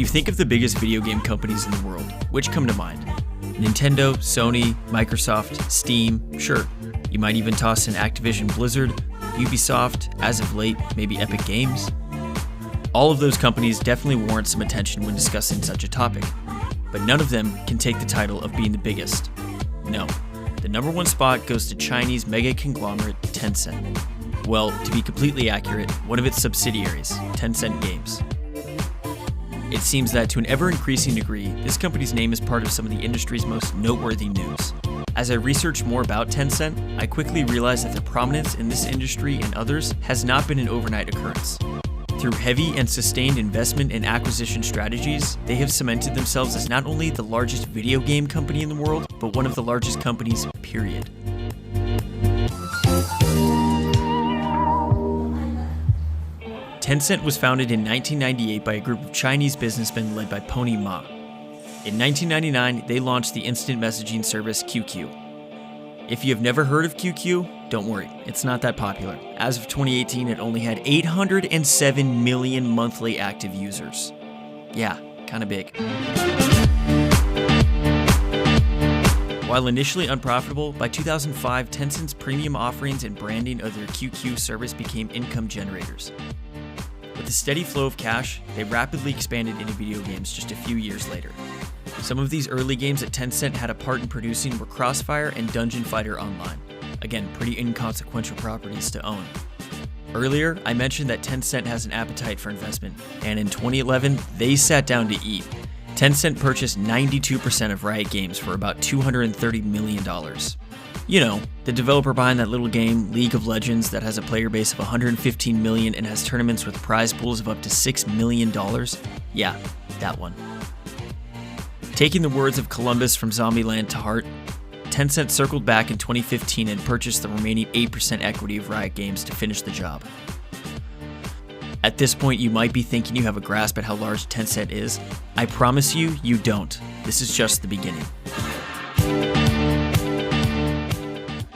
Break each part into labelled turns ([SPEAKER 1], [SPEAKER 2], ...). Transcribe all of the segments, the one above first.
[SPEAKER 1] you think of the biggest video game companies in the world, which come to mind? Nintendo, Sony, Microsoft, Steam, sure. You might even toss in Activision Blizzard, Ubisoft, as of late, maybe Epic Games. All of those companies definitely warrant some attention when discussing such a topic, but none of them can take the title of being the biggest. No, the number one spot goes to Chinese mega conglomerate Tencent. Well, to be completely accurate, one of its subsidiaries, Tencent Games. It seems that to an ever-increasing degree, this company's name is part of some of the industry's most noteworthy news. As I researched more about Tencent, I quickly realized that their prominence in this industry and others has not been an overnight occurrence. Through heavy and sustained investment and acquisition strategies, they have cemented themselves as not only the largest video game company in the world, but one of the largest companies, period. Tencent was founded in 1998 by a group of Chinese businessmen led by Pony Ma. In 1999, they launched the instant messaging service QQ. If you have never heard of QQ, don't worry, it's not that popular. As of 2018, it only had 807 million monthly active users. Yeah, kinda big. While initially unprofitable, by 2005, Tencent's premium offerings and branding of their QQ service became income generators. With a steady flow of cash, they rapidly expanded into video games just a few years later. Some of these early games that Tencent had a part in producing were Crossfire and Dungeon Fighter Online. Again, pretty inconsequential properties to own. Earlier, I mentioned that Tencent has an appetite for investment, and in 2011, they sat down to eat. Tencent purchased 92% of Riot Games for about $230 million. You know, the developer behind that little game, League of Legends, that has a player base of 115 million and has tournaments with prize pools of up to $6 million? Yeah, that one. Taking the words of Columbus from Zombieland to heart, Tencent circled back in 2015 and purchased the remaining 8% equity of Riot Games to finish the job. At this point, you might be thinking you have a grasp at how large Tencent is. I promise you, you don't. This is just the beginning.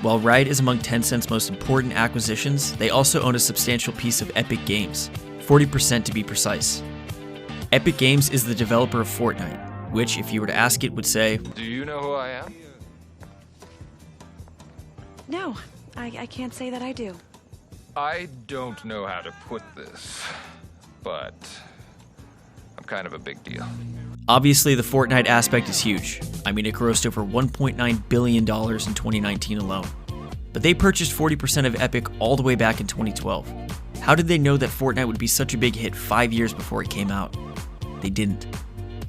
[SPEAKER 1] While Riot is among Tencent's most important acquisitions, they also own a substantial piece of Epic Games, 40% to be precise. Epic Games is the developer of Fortnite, which, if you were to ask it, would say,
[SPEAKER 2] "Do you know who I am?"
[SPEAKER 3] No, I can't say that I do.
[SPEAKER 2] I don't know how to put this, but I'm kind of a big deal.
[SPEAKER 1] Obviously, the Fortnite aspect is huge. I mean, it grossed over $1.9 billion in 2019 alone. But they purchased 40% of Epic all the way back in 2012. How did they know that Fortnite would be such a big hit 5 years before it came out? They didn't.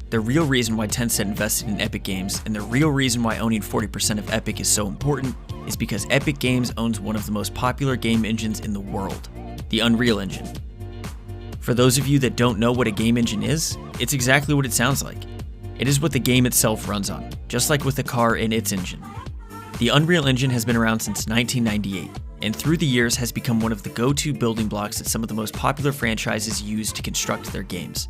[SPEAKER 1] The real reason why Tencent invested in Epic Games, and the real reason why owning 40% of Epic is so important, is because Epic Games owns one of the most popular game engines in the world, the Unreal Engine. For those of you that don't know what a game engine is, it's exactly what it sounds like. It is what the game itself runs on, just like with a car and its engine. The Unreal Engine has been around since 1998, and through the years has become one of the go-to building blocks that some of the most popular franchises use to construct their games.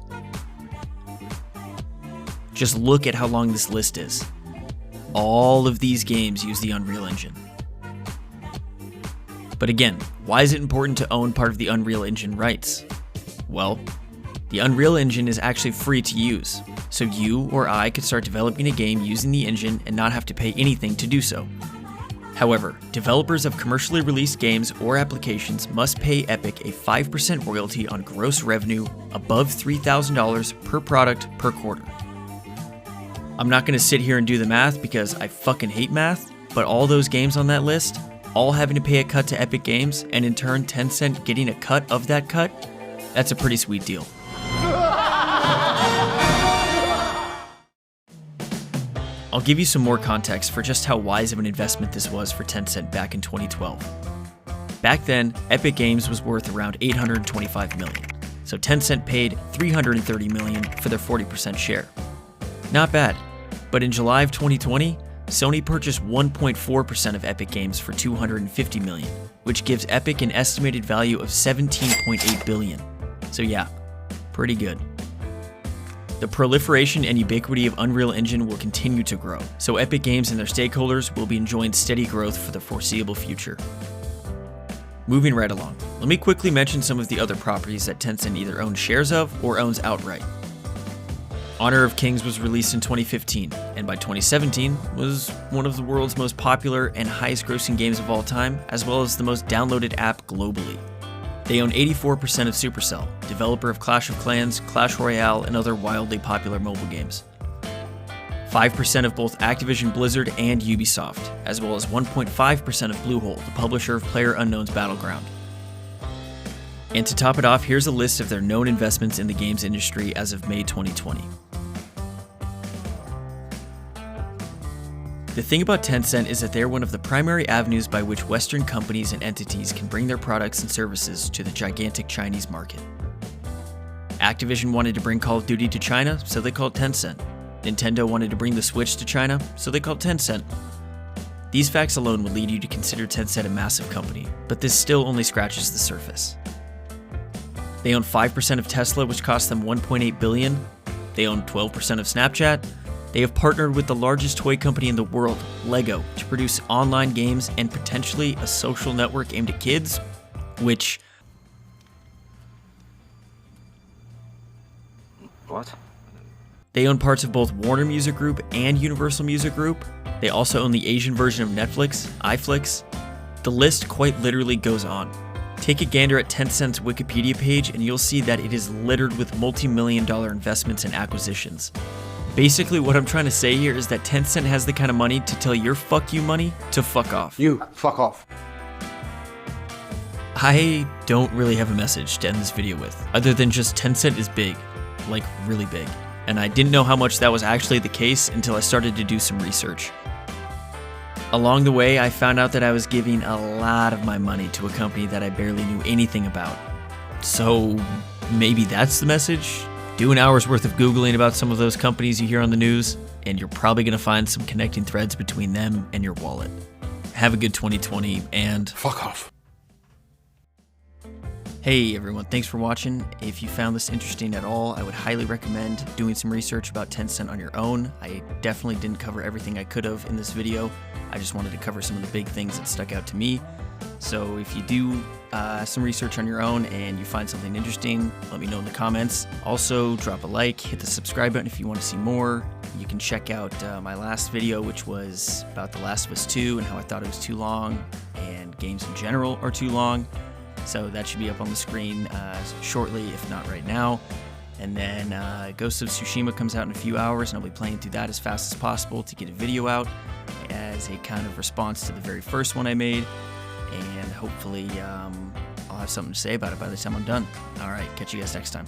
[SPEAKER 1] Just look at how long this list is. All of these games use the Unreal Engine. But again, why is it important to own part of the Unreal Engine rights? Well, the Unreal Engine is actually free to use, so you or I could start developing a game using the engine and not have to pay anything to do so. However, developers of commercially released games or applications must pay Epic a 5% royalty on gross revenue above $3,000 per product per quarter. I'm not going to sit here and do the math because I fucking hate math, but all those games on that list, all having to pay a cut to Epic Games, and in turn Tencent getting a cut of that cut, that's a pretty sweet deal. I'll give you some more context for just how wise of an investment this was for Tencent back in 2012. Back then, Epic Games was worth around $825 million, so Tencent paid $330 million for their 40% share. Not bad, but in July of 2020, Sony purchased 1.4% of Epic Games for $250 million, which gives Epic an estimated value of $17.8 billion. So yeah, pretty good. The proliferation and ubiquity of Unreal Engine will continue to grow, so Epic Games and their stakeholders will be enjoying steady growth for the foreseeable future. Moving right along, let me quickly mention some of the other properties that Tencent either owns shares of or owns outright. Honor of Kings was released in 2015, and by 2017 was one of the world's most popular and highest grossing games of all time, as well as the most downloaded app globally. They own 84% of Supercell, developer of Clash of Clans, Clash Royale, and other wildly popular mobile games. 5% of both Activision Blizzard and Ubisoft, as well as 1.5% of Bluehole, the publisher of PlayerUnknown's Battleground. And to top it off, here's a list of their known investments in the games industry as of May 2020. The thing about Tencent is that they're one of the primary avenues by which Western companies and entities can bring their products and services to the gigantic Chinese market. Activision wanted to bring Call of Duty to China, so they called Tencent. Nintendo wanted to bring the Switch to China, so they called Tencent. These facts alone would lead you to consider Tencent a massive company, but this still only scratches the surface. They own 5% of Tesla, which cost them $1.8 billion. They own 12% of Snapchat. They have partnered with the largest toy company in the world, Lego, to produce online games and potentially a social network aimed at kids, which...
[SPEAKER 4] What?
[SPEAKER 1] They own parts of both Warner Music Group and Universal Music Group. They also own the Asian version of Netflix, iFlix. The list quite literally goes on. Take a gander at Tencent's Wikipedia page and you'll see that it is littered with multi-million-dollar investments and acquisitions. Basically, what I'm trying to say here is that Tencent has the kind of money to tell your fuck you money to fuck off.
[SPEAKER 4] You, fuck off.
[SPEAKER 1] I don't really have a message to end this video with, other than just Tencent is big, like really big. And I didn't know how much that was actually the case until I started to do some research. Along the way, I found out that I was giving a lot of my money to a company that I barely knew anything about. So maybe that's the message? Do an hour's worth of Googling about some of those companies you hear on the news, and you're probably going to find some connecting threads between them and your wallet. Have a good 2020, and...
[SPEAKER 4] Fuck off.
[SPEAKER 1] Hey everyone, thanks for watching. If you found this interesting at all, I would highly recommend doing some research about Tencent on your own. I definitely didn't cover everything I could have in this video. I just wanted to cover some of the big things that stuck out to me. So if you do some research on your own and you find something interesting, let me know in the comments. Also, drop a like, hit the subscribe button if you want to see more. You can check out my last video, which was about The Last of Us 2 and how I thought it was too long, and games in general are too long. So that should be up on the screen shortly, if not right now. And then Ghost of Tsushima comes out in a few hours, and I'll be playing through that as fast as possible to get a video out as a kind of response to the very first one I made. And hopefully I'll have something to say about it by the time I'm done. All right, catch you guys next time.